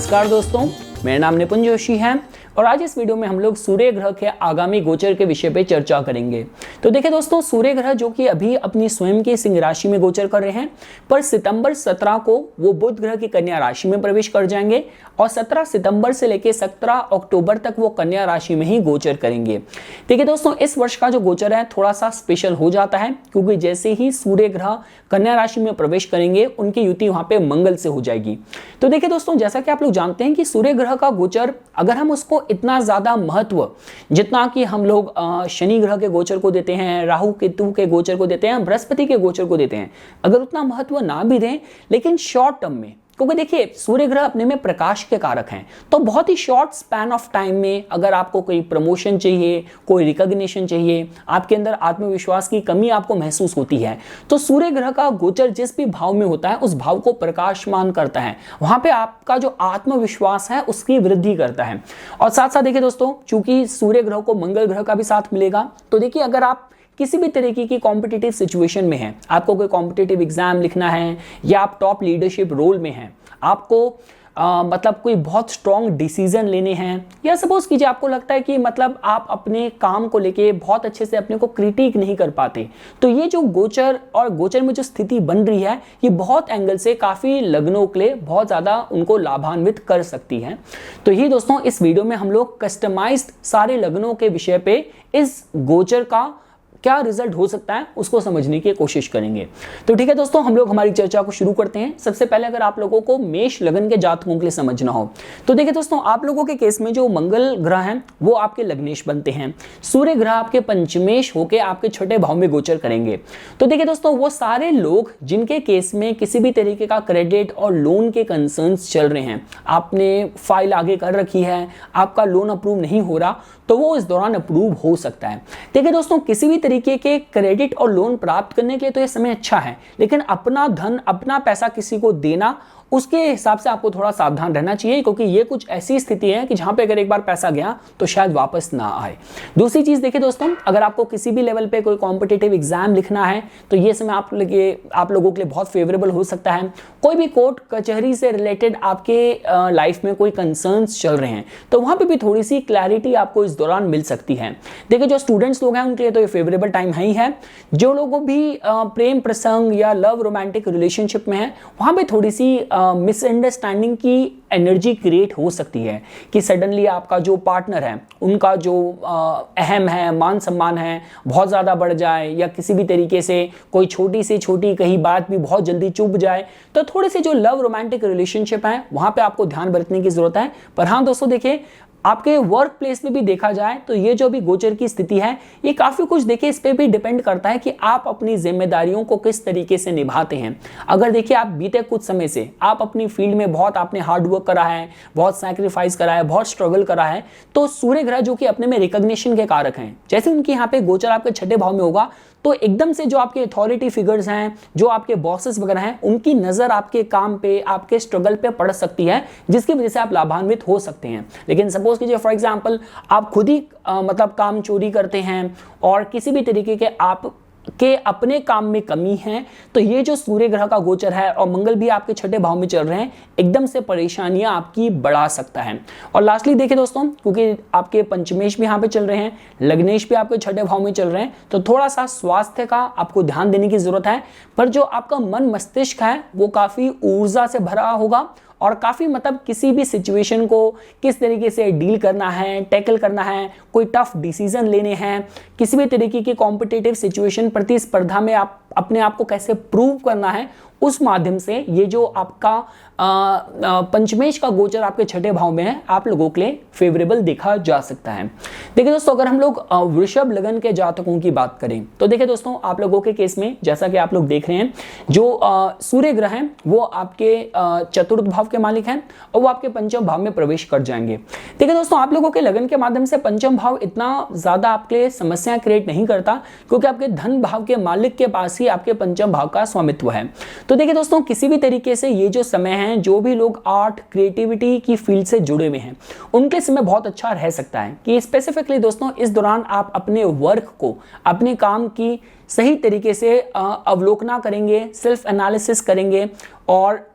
नमस्कार दोस्तों, मेरा नाम निपुन जोशी है और आज इस वीडियो में हम लोग सूर्य ग्रह के आगामी गोचर के विषय पे चर्चा करेंगे। तो देखिए दोस्तों, सूर्य ग्रह जो कि अभी अपनी स्वयं की सिंह राशि में गोचर कर रहे हैं, पर सितंबर 17 को वो बुध ग्रह की कन्या राशि में प्रवेश कर जाएंगे और 17 सितंबर से लेकर 17 अक्टूबर तक वो कन्या राशि में ही गोचर करेंगे। देखिए दोस्तों, इस वर्ष का जो गोचर है थोड़ा सा स्पेशल हो जाता है, क्योंकि जैसे ही सूर्य ग्रह कन्या राशि में प्रवेश करेंगे उनकी युति वहां पे मंगल से हो जाएगी। तो देखिए दोस्तों, जैसा कि आप लोग जानते हैं कि सूर्य ग्रह का गोचर अगर हम उसको इतना ज्यादा महत्व जितना कि हम लोग शनि ग्रह के गोचर को देते हैं, राहु केतु के गोचर को देते हैं, बृहस्पति के गोचर को देते हैं, अगर उतना महत्व ना भी दें, लेकिन शॉर्ट टर्म में, क्योंकि देखिए सूर्य ग्रह अपने में प्रकाश के कारक हैं, तो बहुत ही शॉर्ट स्पैन ऑफ टाइम में अगर आपको कोई प्रमोशन चाहिए, कोई रिकॉग्निशन चाहिए, आपके अंदर आत्मविश्वास की कमी आपको महसूस होती है, तो सूर्य ग्रह का गोचर जिस भी भाव में होता है उस भाव को प्रकाशमान करता है, वहां पे आपका जो आत्मविश्वास है उसकी वृद्धि करता है। और साथ साथ देखिए दोस्तों, चूंकि सूर्य ग्रह को मंगल ग्रह का भी साथ मिलेगा, तो देखिए अगर आप किसी भी तरीके की कॉम्पिटिटिव सिचुएशन में हैं, आपको कोई कॉम्पिटिटिव एग्जाम लिखना है या आप टॉप लीडरशिप रोल में हैं, आपको मतलब कोई बहुत स्ट्रॉन्ग डिसीजन लेने हैं, या सपोज कीजिए आपको लगता है कि मतलब आप अपने काम को लेके बहुत अच्छे से अपने को क्रिटिक नहीं कर पाते, तो ये जो गोचर और गोचर में जो स्थिति बन रही है ये बहुत एंगल से काफ़ी लग्नों के लिए बहुत ज़्यादा उनको लाभान्वित कर सकती है। तो ये दोस्तों, इस वीडियो में हम लोग कस्टमाइज्ड सारे लग्नों के विषय पे इस गोचर का क्या रिजल्ट हो सकता है उसको समझने की कोशिश करेंगे। तो ठीक है दोस्तों, हम लोग हमारी चर्चा को शुरू करते हैं। सबसे पहले अगर आप लोगों को मेष लगन के जातकों के लिए समझना हो तो देखिए दोस्तों, आप लोगों के केस में जो मंगल ग्रह हैं वो आपके लग्नेश बनते हैं, सूर्य ग्रह आपके पंचमेश होकर आपके छठे भाव में गोचर करेंगे। तो देखिए दोस्तों, वो सारे लोग जिनके केस में किसी भी तरीके का क्रेडिट और लोन के कंसर्न्स चल रहे हैं, आपने फाइल आगे कर रखी है, आपका लोन अप्रूव नहीं हो रहा, तो वो इस दौरान अप्रूव हो सकता है। देखिए दोस्तों, किसी भी तरीके के क्रेडिट और लोन प्राप्त करने के लिए तो ये समय अच्छा है, लेकिन अपना धन, अपना पैसा किसी को देना, उसके हिसाब से आपको थोड़ा सावधान रहना चाहिए, क्योंकि ये कुछ ऐसी स्थिति है कि जहां पे अगर एक बार पैसा गया तो शायद वापस ना आए। दूसरी चीज देखिए दोस्तों, अगर आपको किसी भी लेवल पे कोई कॉम्पिटिटिव एग्जाम लिखना है तो ये समय आप लोगों के लिए बहुत फेवरेबल हो सकता है। कोई भी कोर्ट कचहरी से रिलेटेड आपके लाइफ में कोई कंसर्न्स चल रहे हैं तो वहां पर भी थोड़ी सी क्लैरिटी आपको इस दौरान मिल सकती है। देखिए, जो स्टूडेंट्स लोग हैं उनके लिए तो ये फेवरेबल टाइम है ही है। जो लोग भी प्रेम प्रसंग या लव रोमांटिक रिलेशनशिप में है, वहां पर थोड़ी सी मिसअंडरस्टैंडिंग की एनर्जी क्रिएट हो सकती है कि सडनली आपका जो पार्टनर है उनका जो अहम है, मान सम्मान है, बहुत ज़्यादा बढ़ जाए, या किसी भी तरीके से कोई छोटी से छोटी कहीं बात भी बहुत जल्दी चुभ जाए। तो थोड़े से जो लव रोमांटिक रिलेशनशिप है वहाँ पे आपको ध्यान बरतने की ज़रूरत है। पर हाँ दोस्तों, देखिए आपके वर्क प्लेस में भी देखा जाए तो ये जो भी गोचर की स्थिति है ये काफी कुछ देखिए इस पे भी डिपेंड करता है कि आप अपनी जिम्मेदारियों को किस तरीके से निभाते हैं। अगर देखिए आप बीते कुछ समय से आप अपनी फील्ड में बहुत आपने हार्ड वर्क करा है, बहुत सैक्रिफाइस करा है, बहुत स्ट्रगल करा है, तो सूर्य ग्रह जो कि अपने में रिकॉग्निशन के कारक हैं, जैसे उनके यहाँ पे गोचर आपके छठे भाव में होगा तो एकदम से जो आपके अथॉरिटी फिगर्स हैं, जो आपके बॉसेस वगैरह हैं, उनकी नजर आपके काम पे, आपके स्ट्रगल पे पड़ सकती है, जिसकी वजह से आप लाभान्वित हो सकते हैं। लेकिन सपोज कीजिए फॉर एग्जांपल आप खुद ही मतलब काम चोरी करते हैं और किसी भी तरीके के आप के अपने काम में कमी है, तो ये जो सूर्य ग्रह का गोचर है और मंगल भी आपके छठे भाव में चल रहे हैं, एकदम से परेशानियां आपकी बढ़ा सकता है। और लास्टली देखिए दोस्तों, क्योंकि आपके पंचमेश भी यहाँ पे चल रहे हैं, लग्नेश भी आपके छठे भाव में चल रहे हैं, तो थोड़ा सा स्वास्थ्य का आपको ध्यान देने की जरूरत है। पर जो आपका मन मस्तिष्क है वो काफी ऊर्जा से भरा होगा और काफ़ी मतलब किसी भी सिचुएशन को किस तरीके से डील करना है, टैकल करना है, कोई टफ डिसीजन लेने हैं, किसी भी तरीके की कॉम्पिटिटिव सिचुएशन प्रतिस्पर्धा में आप अपने आप को कैसे प्रूव करना है, उस माध्यम से ये जो आपका पंचमेश का गोचर आपके छठे भाव में है, आप लोगों के लिए फेवरेबल देखा जा सकता है। देखिए दोस्तों, अगर हम लोग वृषभ लगन के जातकों की बात करें तो देखिए दोस्तों, आप लोगों के केस में जैसा कि आप लोग देख रहे हैं, जो सूर्य ग्रह हैं वो आपके चतुर्थ भाव के मालिक हैं और वो आपके पंचम भाव में प्रवेश कर जाएंगे। देखिए दोस्तों, आप लोगों के लगन के माध्यम से पंचम भाव इतना ज्यादा आपके लिए समस्याएं क्रिएट नहीं करता, क्योंकि आपके धन भाव के मालिक के पास ही आपके पंचम भाव का स्वामित्व है। तो देखिए दोस्तों, किसी भी तरीके से ये जो समय है, जो भी लोग आर्ट क्रिएटिविटी की फील्ड से जुड़े हुए हैं उनके समय बहुत अच्छा रह सकता है कि स्पेसिफिकली दोस्तों इस दौरान आप अपने वर्क को, अपने काम की सही तरीके से अवलोकना करेंगे, सेल्फ एनालिसिस करेंगे और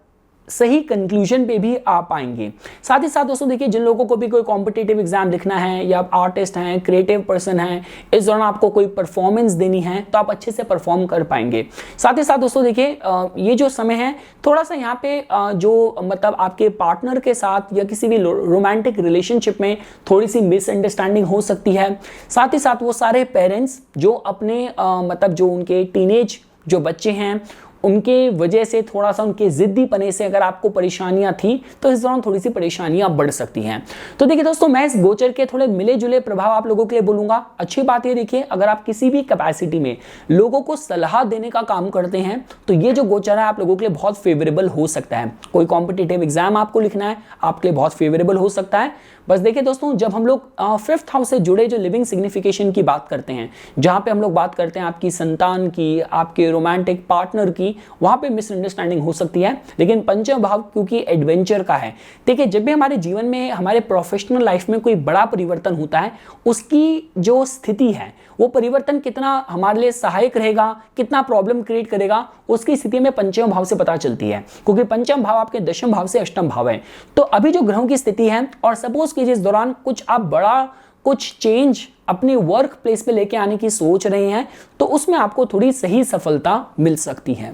सही कंक्लूजन पे भी आ पाएंगे। साथ ही साथ दोस्तों देखिए, जिन लोगों को भी कोई कॉम्पिटिटिव एग्जाम लिखना है या आप आर्टिस्ट हैं, क्रिएटिव पर्सन हैं, इस दौरान आपको कोई परफॉर्मेंस देनी है तो आप अच्छे से परफॉर्म कर पाएंगे। साथ ही साथ दोस्तों देखिए, ये जो समय है थोड़ा सा यहाँ पे जो मतलब आपके पार्टनर के साथ या किसी भी रोमांटिक रिलेशनशिप में थोड़ी सी मिसअंडरस्टैंडिंग हो सकती है। साथ ही साथ वो सारे पेरेंट्स जो अपने मतलब जो उनके टीनेज जो बच्चे हैं उनके वजह से थोड़ा सा उनके जिद्दी पने से अगर आपको परेशानियां थी तो इस दौरान थोड़ी सी परेशानियां बढ़ सकती हैं। तो देखिए दोस्तों, मैं इस गोचर के थोड़े मिले जुले प्रभाव आप लोगों के लिए बोलूंगा। अच्छी बात ये देखिए, अगर आप किसी भी कैपेसिटी में लोगों को सलाह देने का काम करते हैं तो ये जो गोचर है आप लोगों के लिए बहुत फेवरेबल हो सकता है। कोई कॉम्पिटिटिव एग्जाम आपको लिखना है, आपके लिए बहुत फेवरेबल हो सकता है। बस देखिए दोस्तों, जब हम लोग 5th हाउस से जुड़े जो लिविंग सिग्निफिकेशन की बात करते हैं, जहां पे हम लोग बात करते हैं आपकी संतान की, आपके रोमांटिक पार्टनर की, वहां पे मिसअंडरस्टैंडिंग हो सकती है। लेकिन पंचम भाव क्योंकि एडवेंचर का है, देखिए जब भी हमारे जीवन में हमारे प्रोफेशनल लाइफ में कोई बड़ा परिवर्तन होता है, उसकी जो स्थिति है वो परिवर्तन कितना हमारे लिए सहायक रहेगा, कितना प्रॉब्लम क्रिएट करेगा, उसकी स्थिति में पंचम भाव से पता चलती है। क्योंकि पंचम भाव आपके दशम भाव से अष्टम भाव है। तो अभी जो ग्रहों की स्थिति है और सपोज कीजिए इस दौरान कुछ आप बड़ा कुछ चेंज अपने वर्क प्लेस पे लेके आने की सोच रहे हैं तो उसमें आपको थोड़ी सही सफलता मिल सकती है।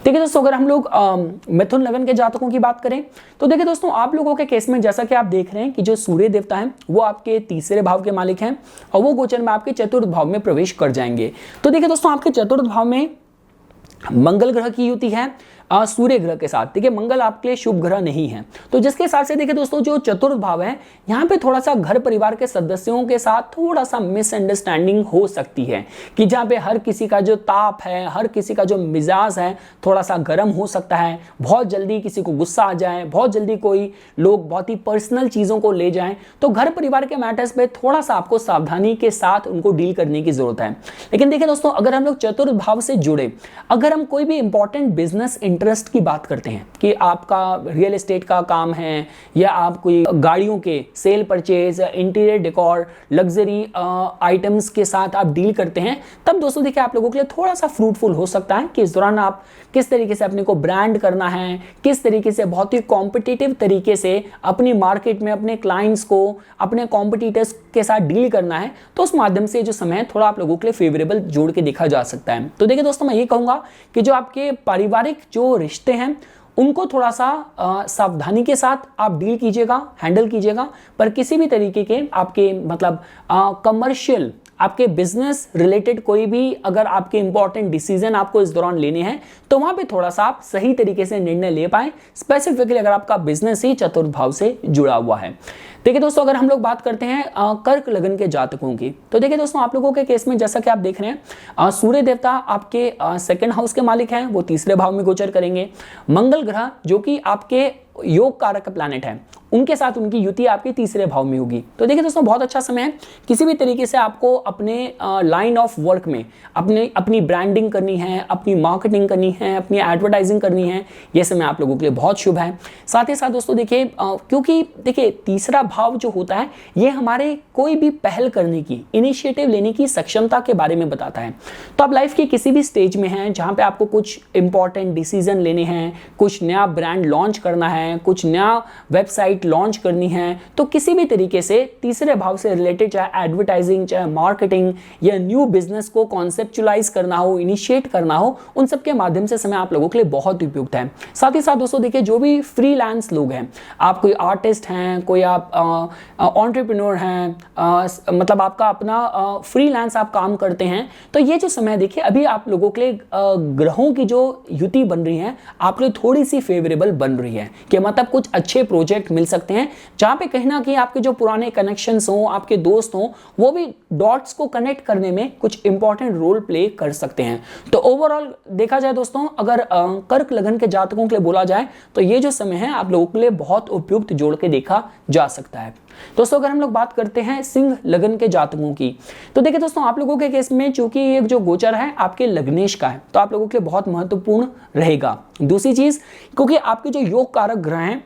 देखिए दोस्तों, अगर हम लोग मिथुन लगन के जातकों की बात करें तो देखिए दोस्तों, आप लोगों के केस में जैसा कि आप देख रहे हैं कि जो सूर्य देवता हैं वो आपके तीसरे भाव के मालिक हैं और वो गोचर में आपके चतुर्थ भाव में प्रवेश कर जाएंगे। तो देखिए दोस्तों, आपके चतुर्थ भाव में मंगल ग्रह की युति है सूर्य ग्रह के साथ। देखिए मंगल आपके लिए शुभ ग्रह नहीं है, तो जिसके हिसाब से देखिए दोस्तों, जो चतुर्थ भाव है यहाँ पे थोड़ा सा घर परिवार के सदस्यों के साथ थोड़ा सा मिसअंडरस्टैंडिंग हो सकती है कि जहाँ पे हर किसी का जो ताप है, हर किसी का जो मिजाज है थोड़ा सा गर्म हो सकता है। बहुत जल्दी किसी को गुस्सा आ जाए, बहुत जल्दी कोई लोग बहुत ही पर्सनल चीजों को ले जाएं, तो घर परिवार के मैटर्स पे थोड़ा सा आपको सावधानी के साथ उनको डील करने की जरूरत है। लेकिन देखिए दोस्तों, अगर हम लोग चतुर्थ भाव से जुड़े, अगर हम कोई भी इंपॉर्टेंट बिजनेस इंटरेस्ट की बात करते हैं कि आपका रियल एस्टेट का काम है या आप कोई गाड़ियों के cell purchase, interior decor, luxury items के साथ आप डील करते हैं, तब दोस्तों देखिए आप लोगों के लिए थोड़ा सा फ्रूटफुल हो सकता है कि इस दौरान आप किस तरीके से अपने को ब्रांड करना है, किस तरीके से बहुत ही कॉम्पिटिटिव तरीके से अपनी मार्केट में अपने क्लाइंट्स को, अपने कॉम्पिटिटर्स के साथ डील करना है, तो उस माध्यम से जो समय है थोड़ा आप लोगों के लिए फेवरेबल जोड़ के देखा जा सकता है। तो देखिए दोस्तों, मैं ये कहूंगा कि जो आपके पारिवारिक जो रिश्ते हैं उनको थोड़ा सा सावधानी के साथ आप डील कीजिएगा, हैंडल कीजिएगा, पर किसी भी तरीके के आपके मतलब कमर्शियल, आपके बिजनेस रिलेटेड कोई भी अगर आपके इंपॉर्टेंट डिसीजन आपको इस दौरान लेने हैं तो वहां पे थोड़ा सा आप सही तरीके से निर्णय ले पाए, स्पेसिफिकली अगर आपका बिजनेस ही चतुर्थ भाव से जुड़ा हुआ है। देखिए दोस्तों, अगर हम लोग बात करते हैं कर्क लगन के जातकों की, तो देखिए दोस्तों, आप लोगों के केस में जैसा कि आप देख रहे हैं सूर्य देवता आपके सेकंड हाउस के मालिक हैं, वो तीसरे भाव में गोचर करेंगे। मंगल ग्रह जो कि आपके योग कारक प्लैनेट है, उनके साथ उनकी युति आपके तीसरे भाव में होगी। तो देखिए दोस्तों, बहुत अच्छा समय है, किसी भी तरीके से आपको अपने लाइन ऑफ वर्क में अपनी ब्रांडिंग करनी है, अपनी मार्केटिंग करनी है, अपनी एडवर्टाइजिंग करनी है, यह समय आप लोगों के लिए बहुत शुभ है। साथ ही साथ दोस्तों देखिए, क्योंकि देखिए तीसरा भाव जो होता है ये हमारे कोई भी पहल करने की, इनिशिएटिव लेने की सक्षमता के बारे में बताता है। तो आप लाइफ के किसी भी स्टेज में हैं जहां पे आपको कुछ इंपॉर्टेंट डिसीजन लेने हैं, कुछ नया ब्रांड लॉन्च करना है, कुछ नया वेबसाइट लॉन्च करनी है, तो किसी भी तरीके से तीसरे भाव से रिलेटेड, चाहे एडवर्टाइजिंग, चाहे मार्केटिंग या न्यू बिजनेस को कॉन्सेप्चुलाइज करना हो, इनिशिएट करना हो, उन सब के माध्यम से समय आप लोगों के लिए बहुत उपयुक्त है। साथ ही साथ दोस्तों देखिए, जो भी फ्रीलांस लोग हैं, आप कोई आर्टिस्ट हैं, कोई आप एंटरप्रेन्योर हैं, मतलब आपका अपना फ्रीलांस आप काम करते हैं, तो ये जो समय देखिए अभी आप लोगों के लिए ग्रहों की जो युति बन रही है आपके लिए थोड़ी सी फेवरेबल बन रही है कि मतलब कुछ अच्छे प्रोजेक्ट मिल सकते हैं जहां पे कहीं ना कहीं आपके जो पुराने कनेक्शंस हो, आपके दोस्त हो, वो भी डॉट्स को कनेक्ट करने में कुछ इंपॉर्टेंट रोल प्ले कर सकते हैं। तो ओवरऑल देखा जाए दोस्तों, अगर कर्क लगन के जातकों के लिए बोला जाए तो ये जो समय है आप लोगों के लिए बहुत उपयुक्त जोड़ के देखा जा सकता है। दोस्तों अगर हम लोग बात करते हैं सिंह लगन के जातकों की, तो देखिए दोस्तों, आप लोगों के केस में चूंकि एक जो गोचर है आपके लग्नेश का है, तो आप लोगों के लिए बहुत महत्वपूर्ण रहेगा। दूसरी चीज, क्योंकि आपके जो योग कारक ग्रह हैं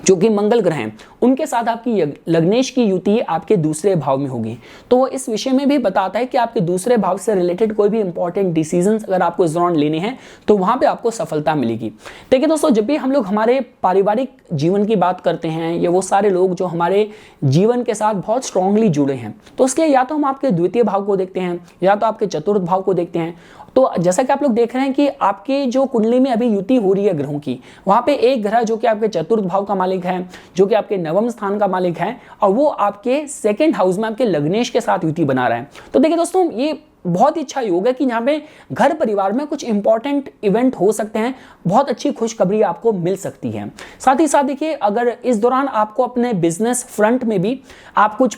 जो कि मंगल ग्रह हैं, उनके साथ आपकी लग्नेश की युति आपके दूसरे भाव में होगी। तो वो इस विषय में भी बताता है कि आपके दूसरे भाव से रिलेटेड कोई भी इंपॉर्टेंट डिसीजंस अगर आपको इस दौरान लेने हैं तो वहां पे आपको सफलता मिलेगी। देखिए दोस्तों, जब भी हम लोग हमारे पारिवारिक जीवन की बात करते हैं, या वो सारे लोग जो हमारे जीवन के साथ बहुत स्ट्रांगली जुड़े हैं, तो उसके लिए या तो हम आपके द्वितीय भाव को देखते हैं या तो आपके चतुर्थ भाव को देखते हैं। तो जैसा कि आप लोग देख रहे हैं कि आपके जो कुंडली में अभी युति हो रही है ग्रहों की, वहां पे एक ग्रह जो कि आपके चतुर्थ भाव का मालिक है, जो कि आपके नवम स्थान का मालिक है, और वो आपके सेकंड हाउस में आपके लग्नेश के साथ युति बना रहा है। तो देखिए दोस्तों, ये बहुत ही अच्छा योग है कि यहाँ पे घर परिवार में कुछ इंपॉर्टेंट इवेंट हो सकते हैं, बहुत अच्छी खुशखबरी आपको मिल सकती है। साथ ही साथ देखिए, अगर इस दौरान आपको अपने बिजनेस फ्रंट में भी आप कुछ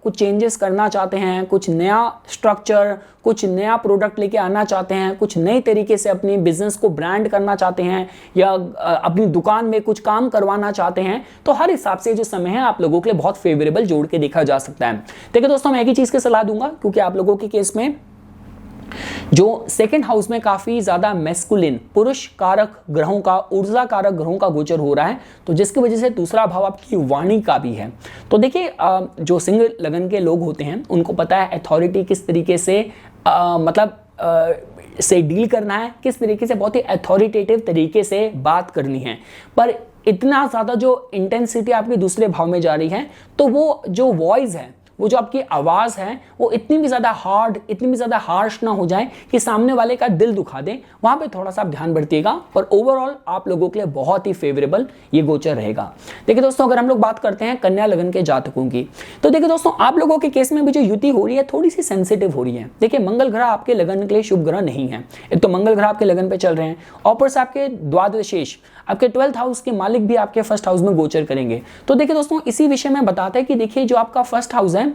चेंजेस करना चाहते हैं, कुछ नया स्ट्रक्चर, कुछ नया प्रोडक्ट लेके आना चाहते हैं, कुछ नए तरीके से अपनी बिजनेस को ब्रांड करना चाहते हैं, या अपनी दुकान में कुछ काम करवाना चाहते हैं, तो हर हिसाब से जो समय है आप लोगों के लिए बहुत फेवरेबल जोड़ के देखा जा सकता है। देखिए दोस्तों, मैं एक ही चीज की सलाह दूंगा, क्योंकि आप लोगों के केस में जो सेकंड हाउस में काफी ज्यादा मैस्कुलिन पुरुष कारक ग्रहों का, ऊर्जा कारक ग्रहों का गोचर हो रहा है, तो जिसकी वजह से दूसरा भाव आपकी वाणी का भी है। तो देखिए, जो सिंह लगन के लोग होते हैं उनको पता है अथॉरिटी किस तरीके से से डील करना है, किस तरीके से बहुत ही अथॉरिटेटिव तरीके से बात करनी है। पर इतना ज्यादा जो इंटेंसिटी आपके दूसरे भाव में जा रही है, तो वो जो वॉइस है, वो जो आपकी आवाज है, वो इतनी भी ज्यादा हार्ड, इतनी भी ज्यादा हार्श ना हो जाए कि सामने वाले का दिल दुखा दे। वहां पे थोड़ा सा आप ध्यान बरतिएगा, पर ओवरऑल आप लोगों के लिए बहुत ही फेवरेबल ये गोचर रहेगा। देखिए दोस्तों, अगर हम लोग बात करते हैं कन्या लगन के जातकों की, तो देखिए दोस्तों, आप लोगों के केस में भी जो युति हो रही है थोड़ी सी सेंसिटिव हो रही है। देखिए, मंगल ग्रह आपके लगन के लिए शुभ ग्रह नहीं है। एक तो मंगल ग्रह आपके लगन पे चल रहे हैं, और ऊपर से आपके द्वादशेष, आपके 12th हाउस के मालिक भी आपके फर्स्ट हाउस में गोचर करेंगे। तो देखिए दोस्तों, इसी विषय में बताते हैं कि देखिए, जो आपका फर्स्ट हाउस है,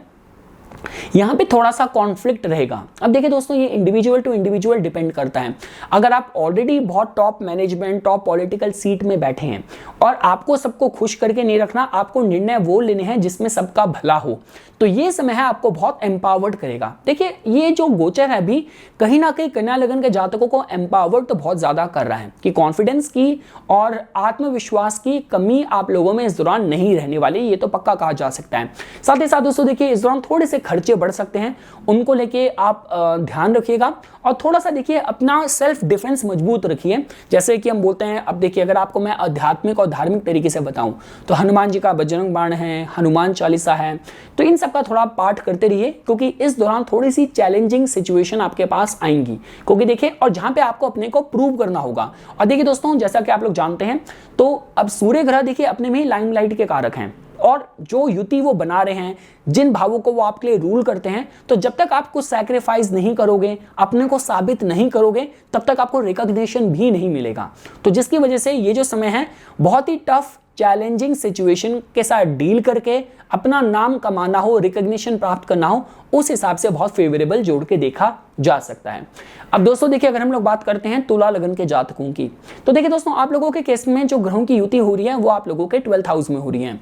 यहां पे थोड़ा सा कॉन्फ्लिक्ट रहेगा। अब देखिए दोस्तों, ये इंडिविजुअल टू इंडिविजुअल डिपेंड करता है। अगर आप ऑलरेडी बहुत top management, top political seat में बैठे हैं, और आपको सबको खुश करके नहीं रखना, आपको निर्णय वो लेने हैं जिसमें सबका भला हो, तो ये समय है आपको बहुत एम्पावर्ड करेगा। देखिए, ये जो गोचर है अभी कहीं ना कहीं कन्या लगन के जातकों को एम्पावर्ड तो बहुत ज्यादा कर रहा है, कि कॉन्फिडेंस की और आत्मविश्वास की कमी आप लोगों में इस दौरान नहीं रहने वाली, ये तो पक्का कहा जा सकता है। साथ ही साथ दोस्तों, देखिए, इस दौरान थोड़े से खर्चे बढ़ सकते हैं, उनको लेके आप ध्यान रखिएगा, और थोड़ा सा देखिए अपना सेल्फ डिफेंस मजबूत रखिए। जैसे कि हम बोलते हैं, अब देखिए, अगर आपको मैं आध्यात्मिक और धार्मिक तरीके से बताऊं, तो हनुमान जी का बजरंग बाण है, हनुमान चालीसा है, तो इन सब का थोड़ा पाठ करते रहिए, क्योंकि इस दौरान थोड़ी सी चैलेंजिंग सिचुएशन आपके पास आएंगी। क्योंकि देखिए, और जहां पे आपको अपने को प्रूव करना होगा। और देखिए दोस्तों, जैसा कि आप लोग जानते हैं, तो अब सूर्य ग्रह देखिए अपने में ही लाइमलाइट के कारक हैं, और जो युति वो बना रहे हैं, जिन भावों को वो आपके लिए रूल करते हैं, तो जब तक आप कुछ सैक्रिफाइस नहीं करोगे, अपने को साबित नहीं करोगे, तब तक आपको रिकॉग्निशन भी नहीं मिलेगा। तो जिसकी वजह से ये जो समय है, बहुत ही टफ चैलेंजिंग सिचुएशन के साथ डील करके अपना नाम कमाना हो, रिकॉग्निशन प्राप्त करना हो, उस हिसाब से बहुत फेवरेबल जोड़ के देखा जा सकता है। अब दोस्तों देखिए, अगर हम लोग बात करते हैं तुला लगन के जातकों की, तो देखिए दोस्तों, आप लोगों के केस में जो ग्रहों की युति हो रही है, वो आप लोगों के 12th हाउस में हो रही है।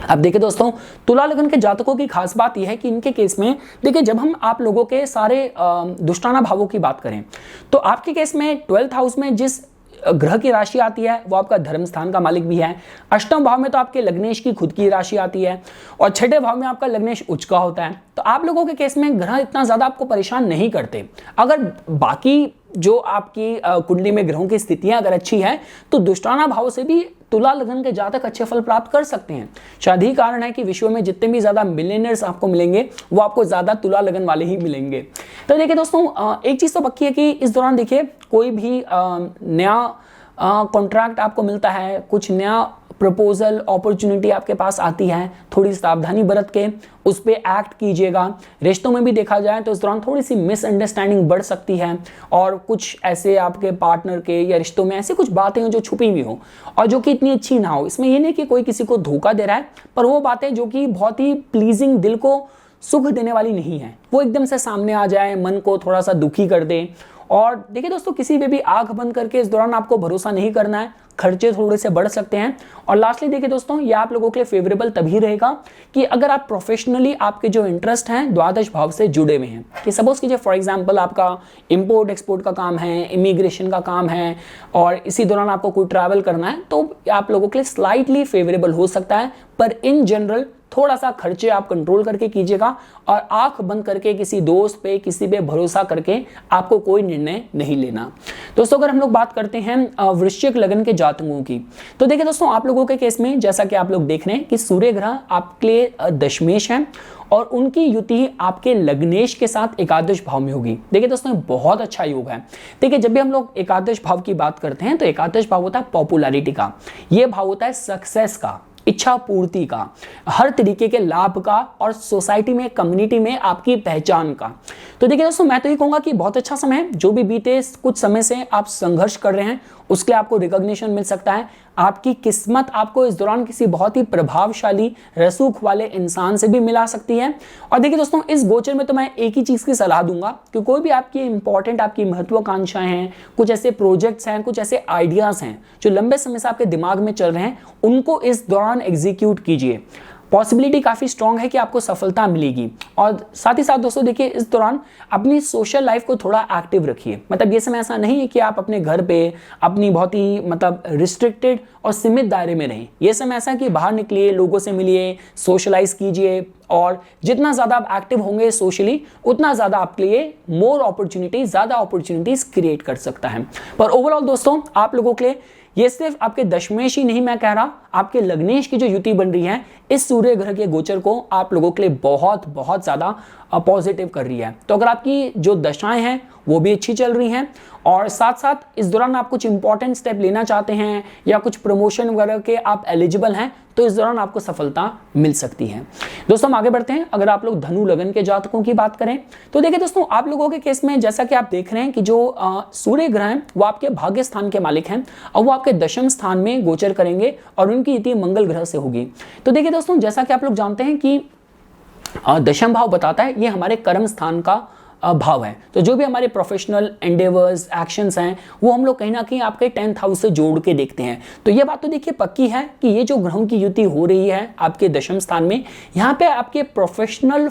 अब देखिए दोस्तों, तुला लगन के जातकों की खास बात यह है कि इनके केस में देखिए, जब हम आप लोगों के सारे दुष्टाना भावों की बात करें, तो आपके केस में 12th हाउस में जिस ग्रह की राशि आती है, वो आपका धर्म स्थान का मालिक भी है। अष्टम भाव में तो आपके लग्नेश की खुद की राशि आती है, और छठे भाव में आपका लग्नेश उच्च का होता है। तो आप लोगों के केस में ग्रह इतना ज्यादा आपको परेशान नहीं करते। अगर बाकी जो आपकी कुंडली में ग्रहों की स्थितियां अगर अच्छी है, तो दुष्टाना भाव से भी तुला लगन के जातक अच्छे फल प्राप्त कर सकते हैं। शायद ही कारण है कि विश्व में जितने भी ज्यादा मिलियनर्स आपको मिलेंगे, वो आपको ज्यादा तुला लगन वाले ही मिलेंगे। तो देखिए दोस्तों, एक चीज तो पक्की है कि इस दौरान देखिए, कोई भी नया कॉन्ट्रैक्ट आपको मिलता है, कुछ नया प्रपोजल अपॉर्चुनिटी आपके पास आती है, थोड़ी सावधानी बरत के उस पर एक्ट कीजिएगा। रिश्तों में भी देखा जाए तो इस दौरान थोड़ी सी मिसअंडरस्टैंडिंग बढ़ सकती है, और कुछ ऐसे आपके पार्टनर के या रिश्तों में ऐसी कुछ बातें हो जो छुपी हुई हो, और जो कि इतनी अच्छी ना हो। इसमें ये नहीं कि कोई किसी को धोखा दे रहा है, पर वो बातें जो कि बहुत ही प्लीजिंग, दिल को सुख देने वाली नहीं है, वो एकदम से सामने आ जाए, मन को थोड़ा सा दुखी कर दे। और देखिए दोस्तों, किसी पे भी आंख बंद करके इस दौरान आपको भरोसा नहीं करना है। खर्चे थोड़े से बढ़ सकते हैं। और लास्टली देखिए दोस्तों, ये आप लोगों के लिए फेवरेबल तभी रहेगा कि अगर आप प्रोफेशनली आपके जो इंटरेस्ट हैं द्वादश भाव से जुड़े हुए हैं, कि सपोज कीजिए फॉर एग्जांपल आपका इंपोर्ट एक्सपोर्ट का काम है, इमिग्रेशन का काम है, और इसी दौरान आपको कोई ट्रैवल करना है, तो आप लोगों के लिए स्लाइटली फेवरेबल हो सकता है। पर इन जनरल थोड़ा सा खर्चे आप कंट्रोल करके कीजिएगा और आंख बंद करके किसी दोस्त पे किसी पे भरोसा करके आपको कोई निर्णय नहीं लेना। दोस्तों अगर हम लोग बात करते हैं वृश्चिक लगन के जातकों की, तो देखिए दोस्तों आप लोगों के केस में जैसा कि आप लोग देख रहे हैं कि सूर्य ग्रह आपके लिए दशमेश है और उनकी युति आपके लग्नेश के साथ एकादश भाव में होगी। देखिए दोस्तों बहुत अच्छा योग है। देखिए जब भी हम लोग एकादश भाव की बात करते हैं तो एकादश भाव होता है पॉपुलैरिटी का, यह भाव होता है सक्सेस का, इच्छा पूर्ति का, हर तरीके के लाभ का और सोसाइटी में कम्युनिटी में आपकी पहचान का। तो देखिए दोस्तों मैं तो ये कहूंगा कि बहुत अच्छा समय है। जो भी बीते कुछ समय से आप संघर्ष कर रहे हैं उसके आपको रिकॉग्निशन मिल सकता है। आपकी किस्मत आपको इस दौरान किसी बहुत ही प्रभावशाली रसूख वाले इंसान से भी मिला सकती है। और देखिए दोस्तों इस गोचर में तो मैं एक ही चीज की सलाह दूंगा कि कोई भी आपकी इंपॉर्टेंट आपकी महत्वाकांक्षाएं हैं, कुछ ऐसे प्रोजेक्ट्स हैं, कुछ ऐसे आइडियाज हैं जो लंबे समय से आपके दिमाग में चल रहे हैं, उनको इस दौरान एग्जीक्यूट कीजिए। पॉसिबिलिटी काफी स्ट्रांग है कि आपको सफलता मिलेगी। और साथ ही साथ दोस्तों देखिए इस दौरान अपनी सोशल लाइफ को थोड़ा एक्टिव रखिए। मतलब ये समय ऐसा नहीं है कि आप अपने घर पे अपनी बहुत ही मतलब रिस्ट्रिक्टेड और सीमित दायरे में रहें। ये समय ऐसा है कि बाहर निकलिए, लोगों से मिलिए, सोशलाइज कीजिए, और जितना ज्यादा आप एक्टिव होंगे सोशली उतना ज्यादा आपके लिए मोर अपॉर्चुनिटीज, ज्यादा अपॉर्चुनिटीज क्रिएट कर सकता है। पर ओवरऑल दोस्तों आप लोगों के लिए ये सिर्फ आपके दशमेश ही नहीं मैं कह रहा, आपके लग्नेश की जो युति बन रही है इस सूर्य ग्रह के गोचर को आप लोगों के लिए बहुत बहुत ज्यादा पॉजिटिव कर रही है। तो अगर आपकी जो दशाएं हैं वो भी अच्छी चल रही हैं और साथ साथ इस दौरान आप कुछ इंपॉर्टेंट स्टेप लेना चाहते हैं या कुछ प्रमोशन वगैरह के आप एलिजिबल हैं, तो इस दौरान आपको सफलता मिल सकती है। दोस्तों हम आगे बढ़ते हैं। अगर आप लोग धनु लगन के जातकों की बात करें तो देखिए दोस्तों आप लोगों के केस में जैसा कि आप देख रहे हैं कि जो सूर्य ग्रह हैं वो आपके भाग्य स्थान के मालिक हैं और वो आपके दशम स्थान में गोचर करेंगे और उनकी युति मंगल ग्रह से होगी। तो देखिए दोस्तों जैसा कि आप लोग जानते हैं कि दशम भाव बताता है ये हमारे कर्म स्थान का भाव है। तो जो भी हमारे प्रोफेशनल एंडेवर्स एक्शंस हैं वो हम लोग कहीं ना कहीं आपके 10th हाउस से जोड़ के देखते हैं। तो ये बात तो देखिए पक्की है कि ये जो ग्रहों की युति हो रही है आपके दशम स्थान में, यहाँ पे आपके प्रोफेशनल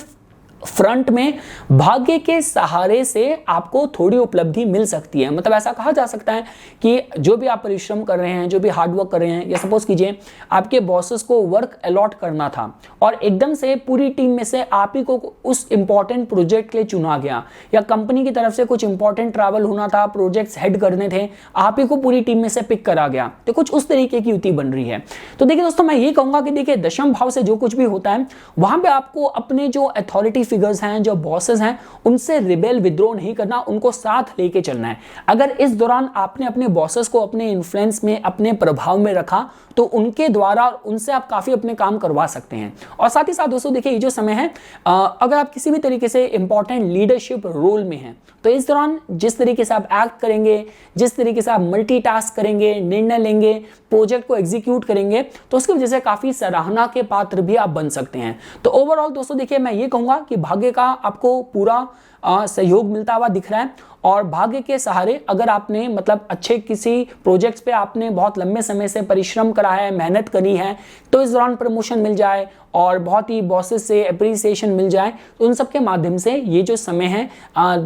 फ्रंट में भाग्य के सहारे से आपको थोड़ी उपलब्धि मिल सकती है। मतलब ऐसा कहा जा सकता है कि जो भी आप परिश्रम कर रहे हैं, जो भी हार्डवर्क कर रहे हैं, या सपोज कीजिए आपके बॉसेस को वर्क अलॉट करना था और एकदम से पूरी टीम में से आप ही को उस इंपॉर्टेंट प्रोजेक्ट के लिए चुना गया, या कंपनी की तरफ से कुछ इंपॉर्टेंट ट्रैवल होना था, प्रोजेक्ट्स हेड करने थे, आप ही को पूरी टीम में से पिक करा गया, तो कुछ उस तरीके की युति बन रही है। तो देखिए दोस्तों मैं ये कहूंगा कि देखिए दशम भाव से जो कुछ भी होता है वहां पे आपको अपने जो अथॉरिटी फिगर्स हैं, जो बॉसेस हैं, उनसे रिबेल विद्रोह नहीं करना, उनको साथ लेके चलना है। अगर इस दौरान आपने अपने बॉसेस को अपने इन्फ्लुएंस में, अपने प्रभाव में रखा तो उनके द्वारा उनसे आप काफी अपने काम करवा सकते हैं। और साथ ही साथ दोस्तों देखिए ये जो समय है अगर आप किसी भी तरीके से इंपॉर्टेंट लीडरशिप रोल में हैं तो इस दौरान जिस तरीके से आप एक्ट करेंगे, जिस तरीके से आप मल्टीटास्क करेंगे, निर्णय लेंगे, प्रोजेक्ट को एग्जीक्यूट करेंगे, तो उसकी वजह से काफी सराहना के पात्र भी आप बन सकते हैं। तो ओवरऑल दोस्तों देखिए मैं ये कहूंगा कि भाग्य का आपको पूरा सहयोग मिलता हुआ दिख रहा है और भाग्य के सहारे अगर आपने मतलब अच्छे किसी प्रोजेक्ट्स पे आपने बहुत लंबे समय से परिश्रम करा है, मेहनत करी है, तो इस दौरान प्रमोशन मिल जाए और बहुत ही बॉसेस से अप्रिसिएशन मिल जाए, तो उन सब के माध्यम से ये जो समय है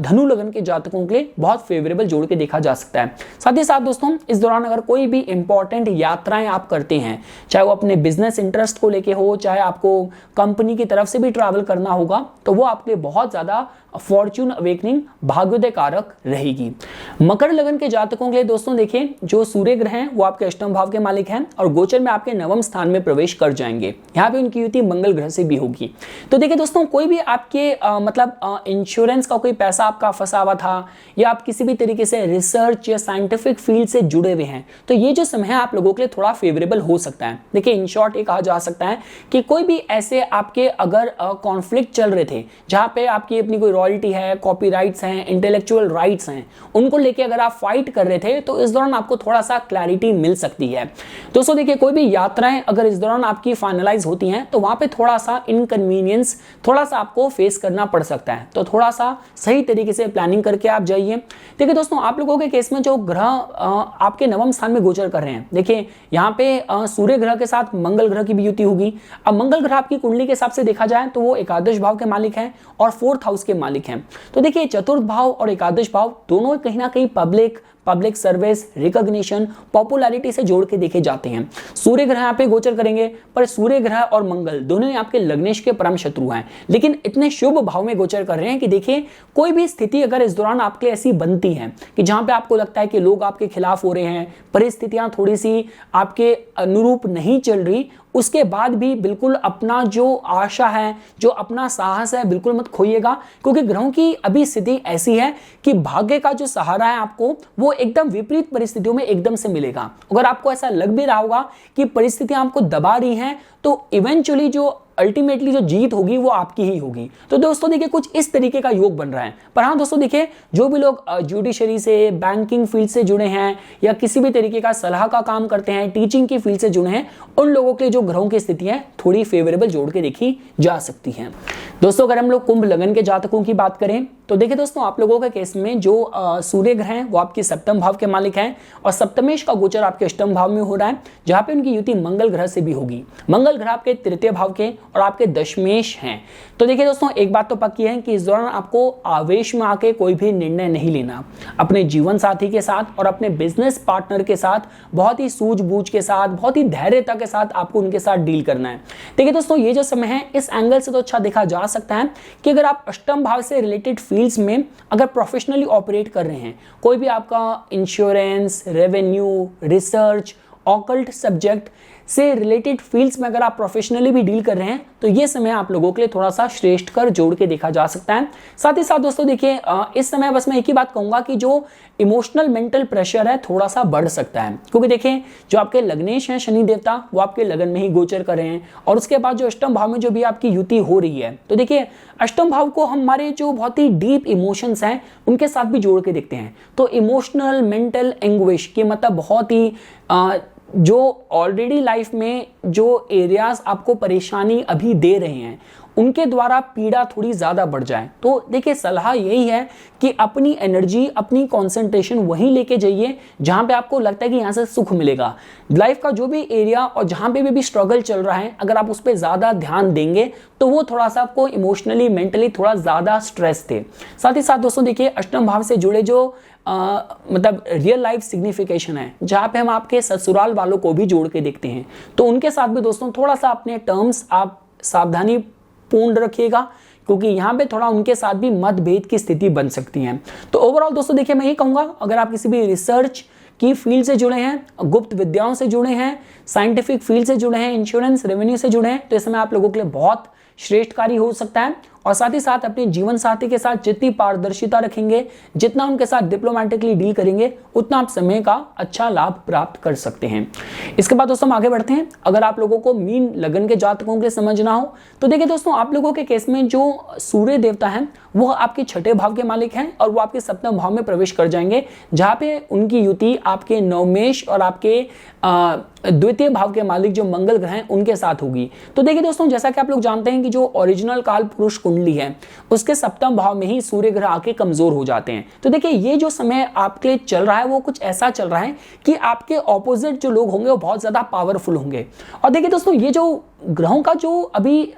धनु लगन के जातकों के लिए बहुत फेवरेबल जोड़ के देखा जा सकता है। साथ ही साथ दोस्तों इस दौरान अगर कोई भी इंपॉर्टेंट यात्राएं आप करते हैं, चाहे वो अपने बिजनेस इंटरेस्ट को लेके हो, चाहे आपको कंपनी की तरफ से भी ट्रैवल करना होगा, तो वो आपके लिए बहुत ज्यादा फॉर्च्यून अवेकनिंग भाग्योदय कारक रहेगी। मकर लगन के जातकों के लिए दोस्तों देखिए जो सूर्य ग्रह हैं वो आपके अष्टम भाव के मालिक हैं और गोचर में आपके नवम स्थान में प्रवेश कर जाएंगे। यहाँ पे उनकी युति मंगल ग्रह से भी होगी। तो देखिए दोस्तों कोई भी आपके मतलब इंश्योरेंस का कोई पैसा आपका फंसा हुआ था या आप किसी भी तरीके से रिसर्च या साइंटिफिक फील्ड से जुड़े हुए हैं, तो ये जो समय है आप लोगों के लिए थोड़ा फेवरेबल हो सकता है। देखिए इन शॉर्ट ये कहा जा सकता है कि कोई भी ऐसे आपके अगर कॉन्फ्लिक्ट चल रहे थे जहां पे आपकी अपनी कोई रॉयल्टी है, कॉपीराइट्स हैं, इंटेलेक्चुअल राइट्स हैं, उनको लेके अगर आप फाइट कर रहे थे तो इस दौरान आपको थोड़ा सा क्लैरिटी मिल सकती है। दोस्तों देखिए, कोई भी यात्राएं अगर इस दौरान आपकी फाइनलाइज होती हैं तो वहां पे थोड़ा सा इनकन्वीनियंस, थोड़ा सा आपको फेस करना पड़ सकता है, तो थोड़ा सा सही तरीके से प्लानिंग करके आप जाइए। देखिए दोस्तों, आप लोगों के केस में जो ग्रह आपके नवम स्थान में गोचर कर रहे हैं, देखिए यहाँ पे सूर्य ग्रह के साथ मंगल ग्रह की भी युति होगी। अब मंगल ग्रह आपकी कुंडली के हिसाब से देखा जाए तो वो एकादश भाव के मालिक हैं और 4th हाउस के मालिक हैं। तो देखिए, चतुर्थ भाव और एकादश भाव दोनों कहीं ना कहीं पब्लिक सर्विस, रिकॉग्निशन, पॉपुलैरिटी से जोड़ के देखे जाते हैं। सूर्य ग्रह यहाँ पे गोचर करेंगे, पर सूर्य ग्रह और मंगल दोनों ही आपके लग्नेश के परम शत्रु हैं, लेकिन इतने शुभ भाव में गोचर कर रहे हैं कि देखिए, कोई भी स्थिति अगर इस दौरान आपके ऐसी बनती है कि जहां पे आपको लगता है कि लोग आपके खिलाफ हो रहे हैं, परिस्थितियां थोड़ी सी आपके अनुरूप नहीं चल रही, उसके बाद भी बिल्कुल अपना जो आशा है, जो अपना साहस है, बिल्कुल मत खोइएगा, क्योंकि ग्रहों की अभी स्थिति ऐसी है कि भाग्य का जो सहारा है आपको वो एकदम विपरीत परिस्थितियों में एकदम से मिलेगा। अगर आपको ऐसा लग भी रहा होगा कि परिस्थितियां आपको दबा रही हैं, तो इवेंचुअली जो अल्टीमेटली जो जीत होगी वो आपकी ही होगी। तो दोस्तों देखिए, कुछ इस तरीके का योग बन रहा है। पर हाँ दोस्तों देखिए, जो भी लोग जुडिशरी से, बैंकिंग फील्ड से जुड़े हैं या किसी भी तरीके का सलाह का काम करते हैं, टीचिंग की फील्ड से जुड़े हैं, उन लोगों के लिए जो ग्रहों की स्थितियां थोड़ी फेवरेबल जोड़ के देखी जा सकती हैं। दोस्तों अगर हम लोग कुंभ लगन के जातकों की बात करें तो देखिए दोस्तों, आप लोगों के केस में जो सूर्य ग्रह हैं वो आपके सप्तम भाव के मालिक हैं और सप्तमेश का गोचर आपके अष्टम भाव में हो रहा है, जहां पे उनकी युति मंगल ग्रह से भी होगी। मंगल ग्रह आपके तृतीय भाव के और आपके दशमेश हैं। तो देखिए दोस्तों, एक बात तो पक्की है कि इस दौरान आपको आवेश में आके कोई भी निर्णय नहीं लेना। अपने जीवन साथी के साथ और अपने बिजनेस पार्टनर के साथ बहुत ही सूझबूझ के साथ, बहुत ही धैर्यता के साथ आपको उनके साथ डील करना है। देखिए दोस्तों, ये जो समय है इस एंगल से तो अच्छा देखा जा सकता है कि अगर आप अष्टम भाव से रिलेटेड फील्ड्स में अगर प्रोफेशनली ऑपरेट कर रहे हैं, कोई भी आपका insurance, revenue, research, occult subject से रिलेटेड फील्ड्स में अगर आप प्रोफेशनली भी डील कर रहे हैं, तो ये समय आप लोगों के लिए थोड़ा सा श्रेष्ठ कर जोड़ के देखा जा सकता है। साथ ही साथ दोस्तों देखिए, इस समय बस मैं एक ही बात कहूंगा कि जो इमोशनल मेंटल प्रेशर है थोड़ा सा बढ़ सकता है, क्योंकि देखिए जो आपके लग्नेश हैं शनि देवता वो आपके लगन में ही गोचर कर रहे हैं और उसके बाद जो अष्टम भाव में जो भी आपकी युति हो रही है, तो देखिए अष्टम भाव को हमारे जो बहुत ही डीप इमोशंस हैं उनके साथ भी जोड़ के देखते हैं। तो इमोशनल मेंटल एंग्विश के मतलब बहुत ही जो ऑलरेडी लाइफ में जो एरियाज आपको परेशानी अभी दे रहे हैं उनके द्वारा पीड़ा थोड़ी ज्यादा बढ़ जाए, तो देखिए सलाह यही है कि अपनी एनर्जी, अपनी कंसंट्रेशन वहीं लेके जाइए जहां पे आपको लगता है कि यहां से सुख मिलेगा। लाइफ का जो भी एरिया और जहां पे भी स्ट्रगल चल रहा है, अगर आप उस पर ज्यादा ध्यान देंगे तो वो थोड़ा सा आपको इमोशनली, मेंटली थोड़ा ज्यादा स्ट्रेस थे। साथ ही साथ दोस्तों देखिए, अष्टम भाव से जुड़े जो मतलब रियल लाइफ सिग्निफिकेशन है, जहां पे हम आपके ससुराल वालों को भी जोड़ के देखते हैं, तो उनके साथ भी दोस्तों थोड़ा सा अपने टर्म्स आप सावधानी पूर्ण रखिएगा, क्योंकि यहाँ पे थोड़ा उनके साथ भी मतभेद की स्थिति बन सकती है। तो ओवरऑल दोस्तों देखिए, मैं ये कहूंगा अगर आप किसी भी रिसर्च की फील्ड से जुड़े हैं, गुप्त विद्याओं से जुड़े हैं, साइंटिफिक फील्ड से जुड़े हैं, इंश्योरेंस, रेवेन्यू से जुड़े हैं, तो इस समय आप लोगों के लिए बहुत श्रेष्ठकारी हो सकता है। और साथ ही साथ अपने जीवन साथी के साथ जितनी पारदर्शिता रखेंगे, जितना उनके साथ डिप्लोमेटिकली डील करेंगे, उतना आप समय का अच्छा लाभ प्राप्त कर सकते हैं। इसके बाद दोस्तों हम आगे बढ़ते हैं। अगर आप लोगों को मीन लगन के जातकों के लिए समझना हो तो देखिए दोस्तों, आप लोगों के केस में जो सूर्य देवता है वो आपके छठे भाव के मालिक हैं और वो आपके सप्तम भाव में प्रवेश कर जाएंगे, जहां पे उनकी युति आपके नवमेश और आपके द्वितीय भाव के मालिक जो मंगल ग्रह हैं उनके साथ होगी। तो देखिए दोस्तों, जैसा कि आप लोग जानते हैं कि जो ओरिजिनल काल पुरुष कुंडली है उसके सप्तम भाव में ही सूर्य ग्रह आके कमजोर हो जाते हैं। तो देखिए, ये जो समय आपके लिए चल रहा है वो कुछ ऐसा चल रहा है कि आपके ऑपोजिट जो लोग होंगे वो बहुत ज्यादा पावरफुल होंगे। और देखिए दोस्तों, ये जो ग्रहों का जो अभी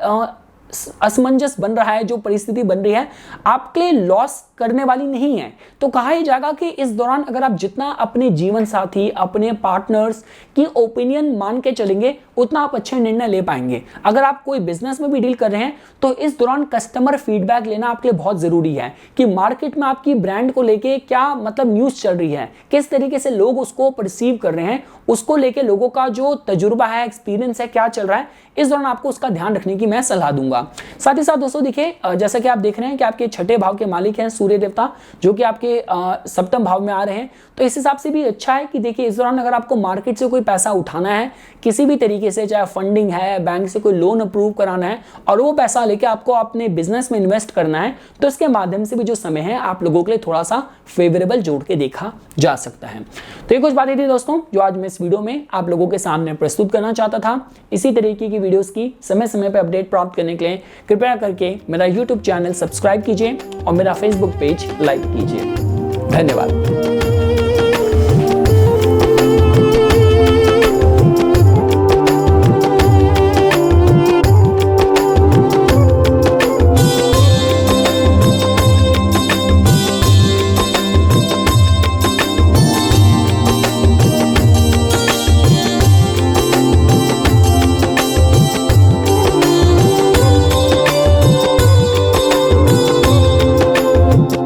असमंजस बन रहा है, जो परिस्थिति बन रही है, आपके लिए लॉस करने वाली नहीं है। तो कहा ही जाएगा कि इस दौरान अगर आप जितना अपने जीवन साथी, अपने पार्टनर्स की ओपिनियन मान के चलेंगे, उतना आप अच्छे निर्णय ले पाएंगे। अगर आप कोई बिजनेस में भी डील कर रहे हैं तो इस दौरान कस्टमर फीडबैक लेना आपके लिए बहुत जरूरी है कि मार्केट में आपकी ब्रांड को लेके क्या मतलब न्यूज चल रही है, किस तरीके से लोग उसको परसीव कर रहे हैं, उसको लेके लोगों का जो तजुर्बा है, एक्सपीरियंस है, क्या चल रहा है, इस दौरान आपको उसका ध्यान रखने की मैं सलाह दूंगा। रहेगा। साथ ही साथ दोस्तों देखिए जैसा कि आप देख रहे हैं कि आपके छठे भाव के मालिक हैं सूर्य देवता, जो कि आपके सप्तम भाव में आ रहे हैं। तो इस हिसाब से भी अच्छा है कि देखिए इस दौरान अगर आपको मार्केट से कोई पैसा उठाना है किसी भी तरीके से, चाहे फंडिंग है, बैंक से कोई लोन अप्रूव कराना है और वो पैसा लेके आपको अपने बिजनेस में इन्वेस्ट करना है, तो इसके माध्यम से भी जो समय है आप लोगों के लिए थोड़ा सा फेवरेबल जोड़ के देखा जा सकता है। तो ये कुछ बातें थी दोस्तों जो आज मैं इस वीडियो में आप लोगों के सामने प्रस्तुत करना चाहता था। इसी तरीके की वीडियोस की समय समय पर अपडेट प्राप्त करने के लिए कृपया करके मेरा यूट्यूब चैनल सब्सक्राइब कीजिए और मेरा फेसबुक पेज लाइक कीजिए। धन्यवाद।